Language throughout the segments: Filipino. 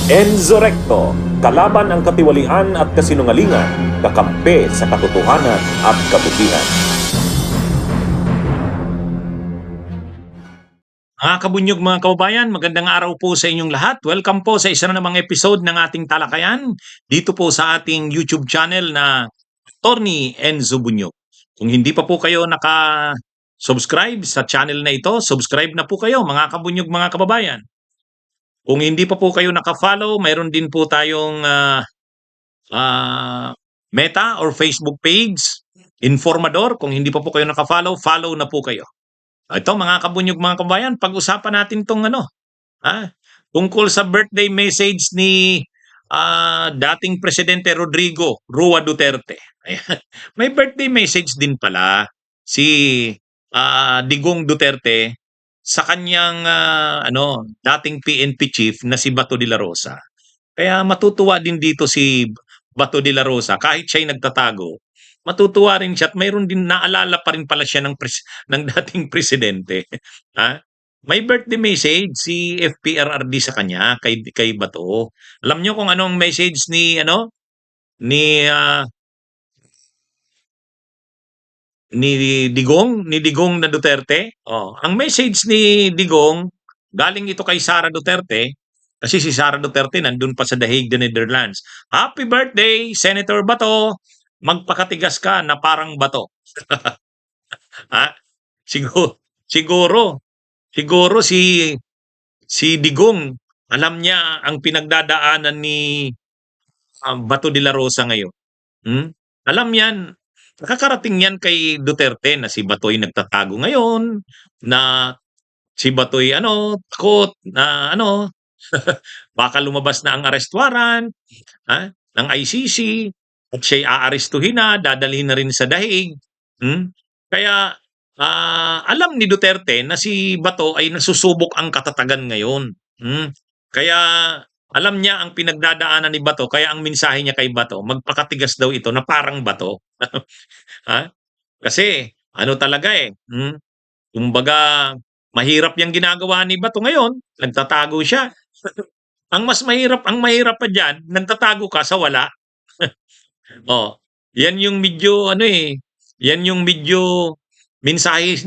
Enzo Recto, kalaban ang katiwalian at kasinungalingan, kakampi sa katotohanan at kabutihan. Mga kabunyog, mga kababayan, magandang araw po sa inyong lahat. Welcome po sa isa na namang episode ng ating talakayan dito po sa ating YouTube channel na Attorney Enzo Bunyog. Kung hindi pa po kayo naka-subscribe sa channel na ito, subscribe na po kayo mga kabunyog, mga kababayan. Kung hindi pa po kayo naka-follow, mayroon din po tayong Meta or Facebook page, Informador. Kung hindi pa po kayo naka-follow, follow na po kayo. Ito mga kabunyog, mga kabayan, pag-usapan natin tong tungkol sa birthday message ni dating Presidente Rodrigo Roa Duterte. Ayan. May birthday message din pala si Digong Duterte sa kanyang dating PNP chief na si Bato de la Rosa. Kaya matutuwa din dito si Bato de la Rosa kahit siya'y nagtatago. Matutuwa rin siya at mayroon din naalala pa rin pala siya ng dating presidente. May birthday message si FPRRD sa kanya kay Bato. Alam niyo kung anong message ni Digong na Duterte? Ang message ni Digong galing ito kay Sara Duterte kasi si Sara Duterte nandun pa sa The Hague, the Netherlands. Happy birthday, Senator Bato. Magpakatigas ka na parang bato. Siguro, siguro si Digong alam niya ang pinagdadaanan ni Bato de la Rosa ngayon. Alam yan. Nakakarating yan kay Duterte na si Bato'y nagtatago ngayon, na si Bato'y takot na baka lumabas na ang arrest warrant ng ICC at siya'y aarestuhin na, dadalhin na rin sa dahig. Kaya alam ni Duterte na si Bato ay nasusubok ang katatagan ngayon. Kaya alam niya ang pinagdadaanan ni Bato, kaya ang mensahe niya kay Bato, magpakatigas daw ito na parang bato. Kasi talaga kumbaga mahirap yung ginagawa ni Bato ngayon, nagtatago siya. Ang mahirap pa diyan, nagtatago ka sa wala. Yan yung yan yung medyo mensahe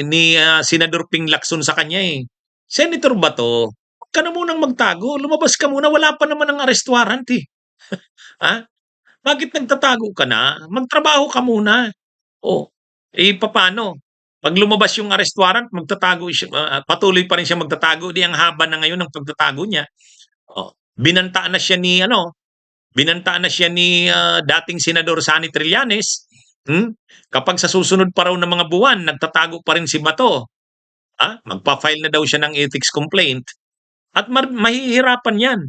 ni Senador Ping Lacson sa kanya Senator Bato, huwag ka na munang magtago, lumabas ka muna, wala pa naman ang arrest warrant Bakit nagtatago ka na? Magtrabaho ka muna. Paano? Pag lumabas yung arrest warrant, magtatago siya, patuloy pa rin siya magtatago, di ang haba na ngayon ng pagtatago niya. Binantaan na siya ni dating Senador Sani Trillanes. Kapag sa susunod pa raw ng mga buwan, nagtatago pa rin si Bato, magpa-file na daw siya ng ethics complaint at mahihirapan yan.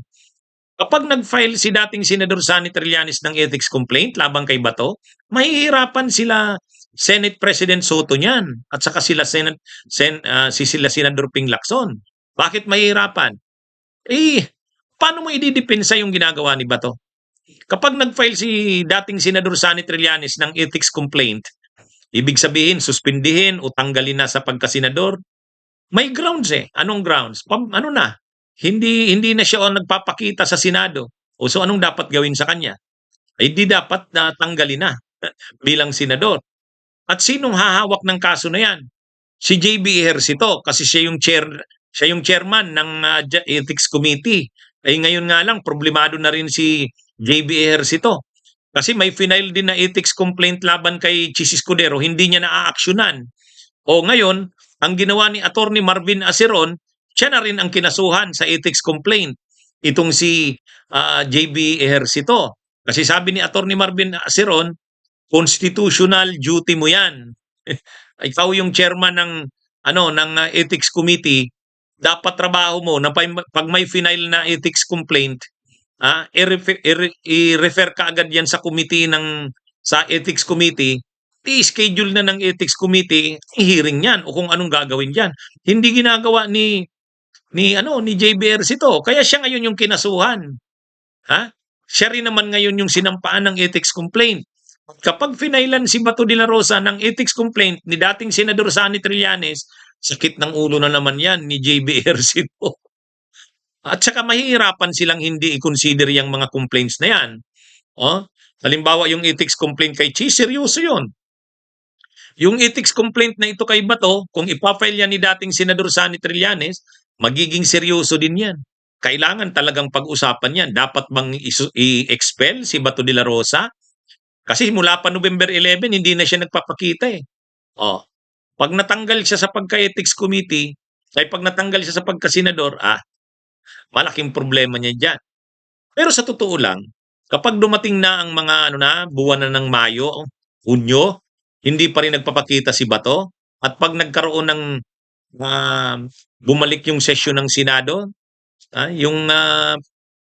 Kapag nag-file si dating Senador Sani Trillanes ng ethics complaint labang kay Bato, mahihirapan sila Senate President Soto niyan at saka sila Senador Ping Lacson. Bakit mahihirapan? Paano mo ididepensa yung ginagawa ni Bato? Kapag nag-file si dating Senador Sani Trillanes ng ethics complaint, ibig sabihin suspindihin o tanggalin na sa pagkasenador, may grounds Anong grounds? Hindi na siya nagpapakita sa Senado. So anong dapat gawin sa kanya? Hindi dapat na tanggalin na bilang senador. At sinong hahawak ng kaso na yan? Si JB Ejercito kasi siya yung chairman ng Ethics Committee. Ngayon nga lang problemado na rin si JB Ejercito. Kasi may final din na ethics complaint laban kay Chis Escudero, hindi niya naaaksyonan. Ngayon, ang ginawa ni Attorney Marvin Aceron, siya na rin ang kinasuhan sa ethics complaint. Itong si JB Ejercito. Kasi sabi ni Attorney Marvin Aceron, constitutional duty mo yan. Ikaw yung chairman ng ethics committee, dapat trabaho mo na pag may final na ethics complaint, i-refer ka agad yan sa committee sa ethics committee, i-schedule na ng ethics committee hearing yan o kung anong gagawin diyan. Hindi ginagawa ni JB Ejercito. Kaya siya ngayon yung kinasuhan. Siya rin naman ngayon yung sinampaan ng ethics complaint. Kapag finailan si Bato de la Rosa ng ethics complaint ni dating Senador Sani Trillanes, sakit ng ulo na naman yan ni JB Ejercito. At saka mahihirapan silang hindi i-consider yung mga complaints na yan. Oh, halimbawa yung ethics complaint kay Chi, seryoso yun. Yung ethics complaint na ito kay Bato, kung ipafile yan ni dating Senador Sani Trillanes, magiging seryoso din yan. Kailangan talagang pag-usapan yan. Dapat bang i-expel si Bato de la Rosa? Kasi mula pa November 11, hindi na siya nagpapakita eh. Oh, pag natanggal siya sa pagka-ethics committee, ay pag natanggal siya sa pagka-senador, malaking problema niya dyan. Pero sa totoo lang, kapag dumating na ang mga buwan na ng Mayo, Hunyo, hindi pa rin nagpapakita si Bato, at pag nagkaroon ng bumalik yung session ng Senado, yung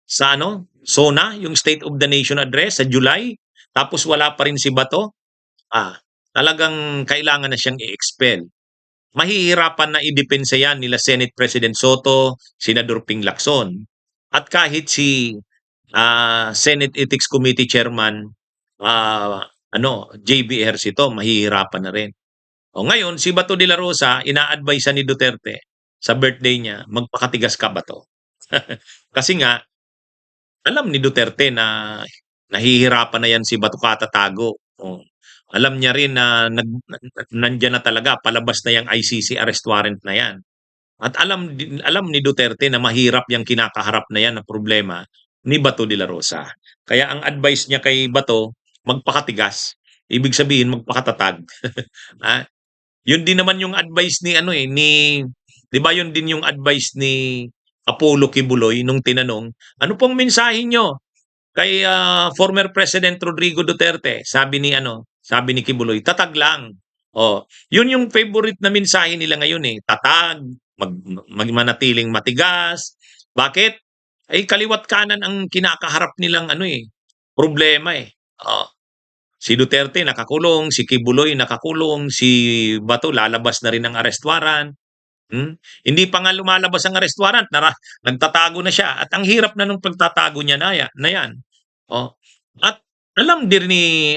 sa SONA, yung State of the Nation Address sa July, tapos wala pa rin si Bato, talagang kailangan na siyang i-expel. Mahihirapan na idepensa yan nila Senate President Soto, Senador Ping Lacson. At kahit si Senate Ethics Committee Chairman JB Ejercito, mahihirapan na rin. O ngayon, si Bato de la Rosa, ina-advise ni Duterte sa birthday niya, magpakatigas ka, Bato. Kasi nga, alam ni Duterte na nahihirapan na yan si Bato katatago. Alam niya rin na nandyan na talaga, palabas na yung ICC arrest warrant na yan. At alam ni Duterte na mahirap yung kinakaharap na yan na problema ni Bato de la Rosa. Kaya ang advice niya kay Bato, magpakatigas. Ibig sabihin, magpakatatag. Yun din naman yung advice ni di ba yun din yung advice ni Apollo Kibuloy nung tinanong, ano pong mensahe nyo kay former President Rodrigo Duterte? Sabi ni Kibuloy, tatag lang. Yun yung favorite na mensahe nila ngayon eh, tatag, manatiling matigas. Bakit? Ay kaliwat kanan ang kinakaharap nilang problema eh. Si Duterte nakakulong, si Kibuloy nakakulong, si Bato lalabas na rin ang arrest warrant. Hindi pa nga lumalabas ang arrest warrant, nagtatago na siya. At ang hirap na nung pagtatago niya na yan. At alam din ni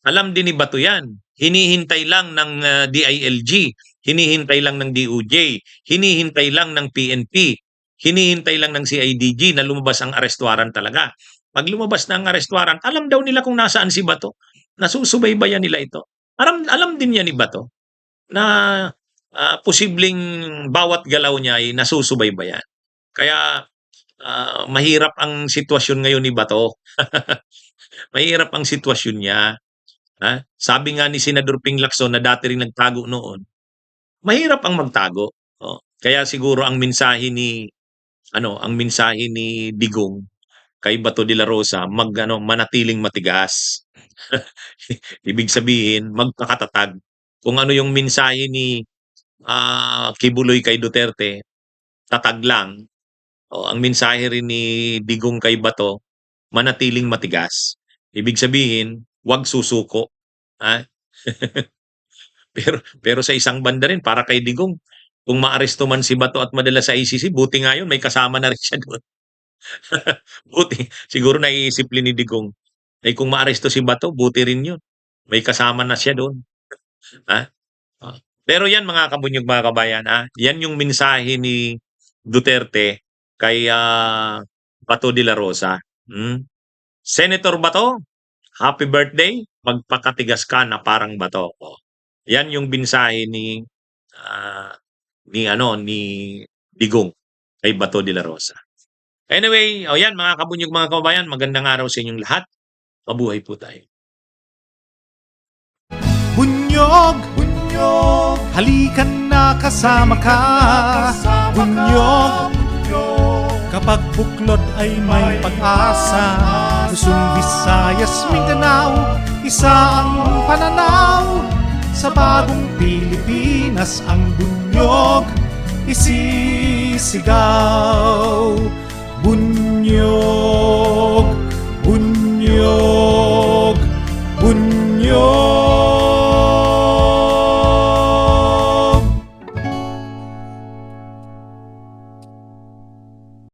alam din ni Bato yan. Hinihintay lang ng DILG, hinihintay lang ng DOJ, hinihintay lang ng PNP, hinihintay lang ng CIDG na lumabas ang arrest warrant talaga. Pag lumabas na ang arrest warrant, alam daw nila kung nasaan si Bato. Nasusubaybayan nila ito. Alam din yan ni Bato na posibleng bawat galaw niya ay nasusubaybayan. Kaya mahirap ang sitwasyon ngayon ni Bato. Mahirap ang sitwasyon niya. Sabi nga ni Senador Ping Lacson na dati rin nagtago noon, mahirap ang magtago. Kaya siguro ang mensahe ni Digong kay Bato de la Rosa, manatiling matigas. Ibig sabihin, magpakatatag. Kung ano yung mensahe ni Kibuloy kay Duterte, tatag lang. Ang mensahe rin ni Digong kay Bato, manatiling matigas. Ibig sabihin, wag susuko. pero sa isang banda rin, para kay Digong, kung maaresto man si Bato at madala sa ICC, buti nga yun, may kasama na rin siya doon. Buti, siguro naiisip ni Digong, kung maaresto si Bato, buti rin yun. May kasama na siya doon. Pero yan mga kabunyog, mga kabayan, yan yung mensahe ni Duterte kay Bato de la Rosa. Senator Bato, happy birthday, magpakatigas ka na parang bato. Yan yung mensahe ni Digong kay Bato de la Rosa. Anyway, yan mga kabunyog, mga kabayan, magandang araw sa inyong lahat. Mabuhay po tayo. Bunyog, bunyog, halikan na kasama ka. Bunyog, kapag buklod ay may pag-asa. Luzon, Visayas, Mindanao, isa ang pananaw. Sa bagong Pilipinas ang bunyog isisigaw. Bunyog.